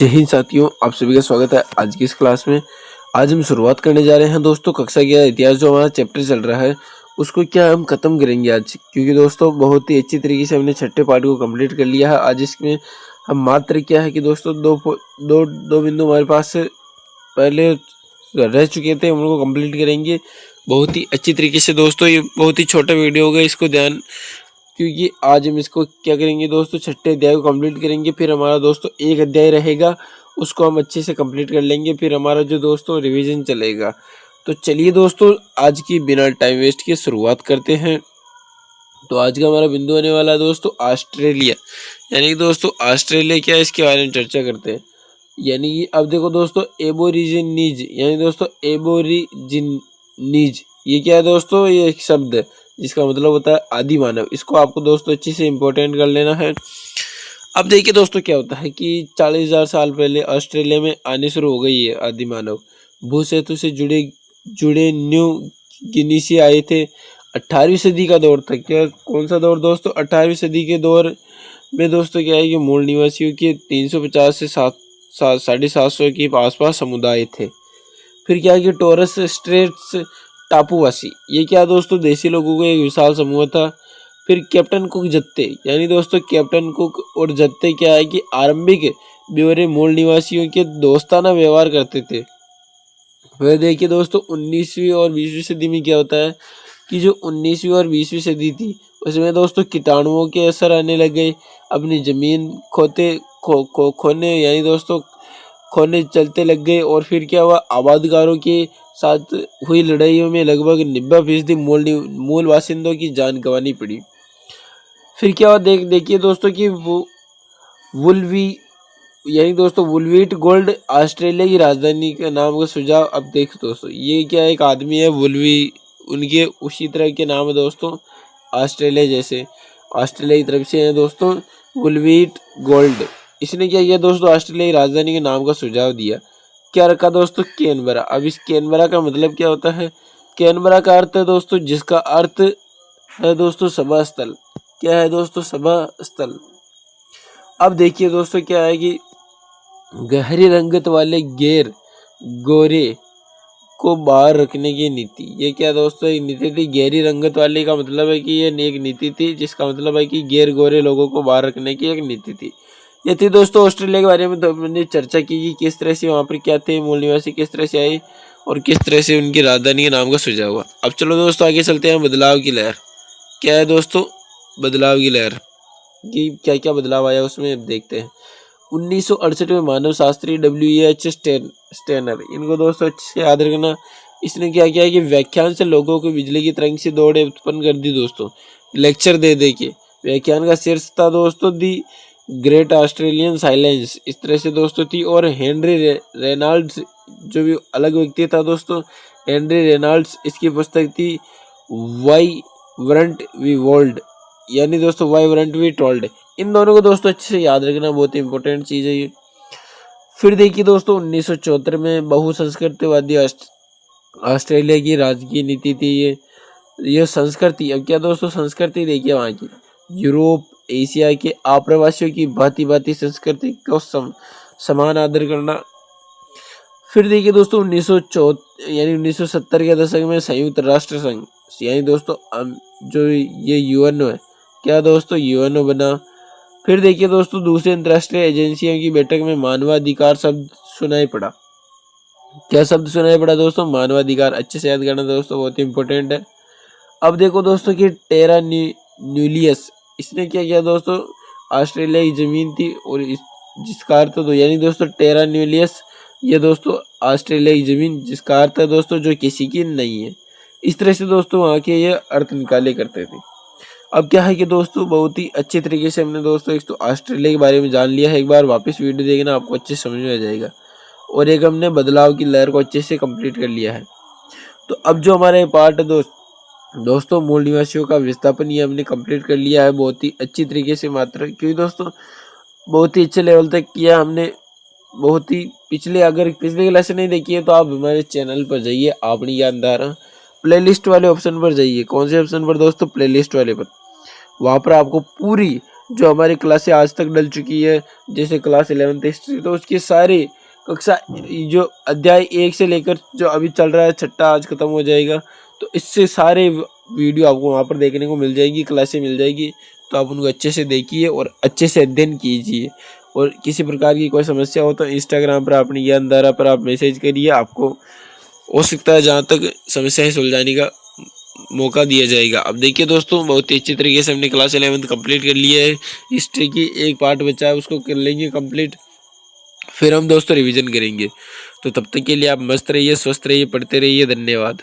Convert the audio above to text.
जय हिंद साथियों, आप सभी का स्वागत है आज की इस क्लास में। आज हम शुरुआत करने जा रहे हैं दोस्तों कक्षा का इतिहास जो हमारा चैप्टर चल रहा है उसको क्या हम खत्म करेंगे आज, क्योंकि दोस्तों बहुत ही अच्छी तरीके से हमने छठे पार्ट को कंप्लीट कर लिया है। आज इसमें हम मात्र क्या है कि दोस्तों दो बिंदु हमारे पास से पहले रह चुके थे, हम उनको कंप्लीट करेंगे बहुत ही अच्छी तरीके से। दोस्तों ये बहुत ही छोटा वीडियो होगा, इसको ध्यान, क्योंकि आज हम इसको क्या करेंगे दोस्तों छठे अध्याय को कंप्लीट करेंगे। फिर हमारा दोस्तों एक अध्याय रहेगा, उसको हम अच्छे से कंप्लीट कर लेंगे। फिर हमारा जो दोस्तों रिवीजन चलेगा। तो चलिए दोस्तों आज की बिना टाइम वेस्ट के शुरुआत करते हैं। तो आज का हमारा बिंदु आने वाला है दोस्तों ऑस्ट्रेलिया, यानी कि दोस्तों ऑस्ट्रेलिया क्या है इसके बारे में चर्चा करते हैं। यानी कि अब देखो दोस्तों एबोरिजिनीज, यानी दोस्तों एबोरिजिनीज ये क्या है दोस्तों, ये एक शब्द है जिसका मतलब होता है आदि मानव। इसको आपको दोस्तों अच्छे से इम्पोर्टेंट कर लेना है। अब देखिए दोस्तों क्या होता है कि 40,000 साल पहले ऑस्ट्रेलिया में आने शुरू हो गई है आदि मानव। भूसेतु से जुड़े न्यू गिनी से आए थे। 18वीं सदी का दौर था। क्या कौन सा दौर दोस्तों? 18वीं सदी के दौर में दोस्तों क्या है कि मूल निवासियों के 350 से 750 के आसपास समुदाय थे। फिर क्या है कि टोरस स्ट्रेट्स टापूवासी, ये क्या दोस्तों देसी लोगों का एक विशाल समूह था। फिर कैप्टन कुक जत्ते, यानी दोस्तों कैप्टन कुक और जत्ते क्या है कि आरंभिक ब्यौरे मूल निवासियों के दोस्ताना व्यवहार करते थे। वह देखिए दोस्तों 19वीं और 20वीं सदी में क्या होता है कि जो 19वीं और 20वीं सदी थी उसमें दोस्तों कीटाणुओं के असर आने लग गए। अपनी जमीन खोने यानी दोस्तों खोने चलते लग गए। और फिर क्या हुआ, आबादकारों के साथ हुई लड़ाइयों में लगभग 90% मूल बासिंदों की जान गंवानी पड़ी। फिर क्या हुआ, देखिए दोस्तों कि वो वुलवी यानी दोस्तों वुलवीट गोल्ड ऑस्ट्रेलिया की राजधानी के नाम का सुझाव। अब देख दोस्तों ये क्या एक आदमी है वुलवी, उनके उसी तरह के नाम है दोस्तों ऑस्ट्रेलिया जैसे, ऑस्ट्रेलिया की तरफ से है दोस्तों वुलवीट गोल्ड। इसने क्या किया दोस्तों, ऑस्ट्रेलिया की राजधानी के नाम का सुझाव दिया। क्या रखा दोस्तों? कैनबरा। अब इस कैनबरा का मतलब क्या होता है? कैनबरा का अर्थ है दोस्तों, जिसका अर्थ है दोस्तों सभा स्थल। क्या है दोस्तों? सभा स्थल। अब देखिए दोस्तों क्या है कि गहरी रंगत वाले गैर गोरे को बाहर रखने की नीति। ये क्या दोस्तों एक नीति थी। गहरी रंगत वाले का मतलब है कि ये एक नीति थी, जिसका मतलब है कि गैर गोरे लोगों को बाहर रखने की एक नीति थी। ये थी दोस्तों ऑस्ट्रेलिया के बारे में। तो हमने चर्चा की कि किस तरह से वहाँ पर क्या थे मूल निवासी, किस तरह से आए और किस तरह से उनकी राजधानी के नाम का सुझाव हुआ। अब चलो दोस्तों आगे चलते हैं। बदलाव की लहर क्या है दोस्तों? बदलाव की लहर की क्या क्या बदलाव आया उसमें अब देखते हैं। 1968 में मानव शास्त्री WH स्टेनर, इनको दोस्तों अच्छे से याद रखना। इसने क्या किया कि व्याख्यान से लोगों को बिजली की तरंग से दौड़े उत्पन्न कर दी दोस्तों, लेक्चर दे के। व्याख्यान का शीर्ष था दोस्तों दी ग्रेट ऑस्ट्रेलियन साइलेंस, इस तरह से दोस्तों थी। और हेनरी रेनॉल्ड्स जो भी अलग व्यक्ति था दोस्तों, हेनरी रेनॉल्ड्स, इसकी पुस्तक थी वाई वरंट वी वर्ल्ड, यानी दोस्तों वाई वरंट वी टोल्ड। इन दोनों को दोस्तों अच्छे से याद रखना, बहुत ही इंपॉर्टेंट चीज़ है ये। फिर देखिए दोस्तों 1974 में बहुसंस्कृतिवादी ऑस्ट्रेलिया की राजकीय नीति थी ये संस्कृति। अब क्या दोस्तों संस्कृति देखिए वहाँ की यूरोप एशिया के आप्रवासियों की भांति संस्कृति को समान आदर करना। फिर देखिए दोस्तों 1970 के दशक में संयुक्त राष्ट्र संघ, यानी दोस्तों जो ये यूएनओ है, क्या दोस्तों यूएनओ बना। फिर देखिए दोस्तों दूसरी अंतर्राष्ट्रीय एजेंसियों की बैठक में मानवाधिकार शब्द सुनाई पड़ा। क्या शब्द सुनाई पड़ा दोस्तों? मानवाधिकार। अच्छे से याद करना दोस्तों, बहुत ही इंपॉर्टेंट है। अब देखो दोस्तों कि टेरा न्यूलियस, इसने क्या किया दोस्तों, ऑस्ट्रेलिया की जमीन थी और जिसका अर्थ तो यानी दोस्तों टेरा न्यूलियस, ये दोस्तों ऑस्ट्रेलिया की जमीन, जिसका अर्थ है दोस्तों जो किसी की नहीं है। इस तरह से दोस्तों वहाँ के ये अर्थ निकाले करते थे। अब क्या है कि दोस्तों बहुत ही अच्छे तरीके से हमने दोस्तों एक तो ऑस्ट्रेलिया के बारे में जान लिया है। एक बार वापस वीडियो देखना, आपको अच्छे समझ में आ जाएगा। और एक हमने बदलाव की लहर को अच्छे से कंप्लीट कर लिया है। तो अब जो हमारा पार्ट है दोस्तों मूल निवासियों का विस्थापन, ये हमने कंप्लीट कर लिया है बहुत ही अच्छी तरीके से। मात्र क्योंकि दोस्तों बहुत ही अच्छे लेवल तक किया हमने, बहुत ही अगर पिछले क्लास नहीं देखी है तो आप हमारे चैनल पर जाइए, अपनी ज्ञानधारा प्लेलिस्ट वाले ऑप्शन पर जाइए। कौन से ऑप्शन पर दोस्तों? प्लेलिस्ट वाले पर। वहाँ पर आपको पूरी जो हमारी क्लासें आज तक डल चुकी है, जैसे क्लास 11th हिस्ट्री, तो उसके सारे कक्षा जो अध्याय 1 से लेकर जो अभी चल रहा है, छठा आज खत्म हो जाएगा, तो इससे सारे वीडियो आपको वहाँ पर देखने को मिल जाएगी, क्लासें मिल जाएगी। तो आप उनको अच्छे से देखिए और अच्छे से अध्ययन कीजिए। और किसी प्रकार की कोई समस्या हो तो इंस्टाग्राम पर अपनी ज्ञानधारा पर आप मैसेज करिए, आपको हो सकता है जहाँ तक समस्याएं सुलझाने का मौका दिया जाएगा। अब देखिए दोस्तों, बहुत ही अच्छी तरीके से हमने क्लास 11th कंप्लीट कर लिया है। हिस्ट्री की एक पार्ट बचा है, उसको कर लेंगे कंप्लीट, फिर हम दोस्तों रिवीजन करेंगे। तो तब तक के लिए आप मस्त रहिए, स्वस्थ रहिए, पढ़ते रहिए। धन्यवाद।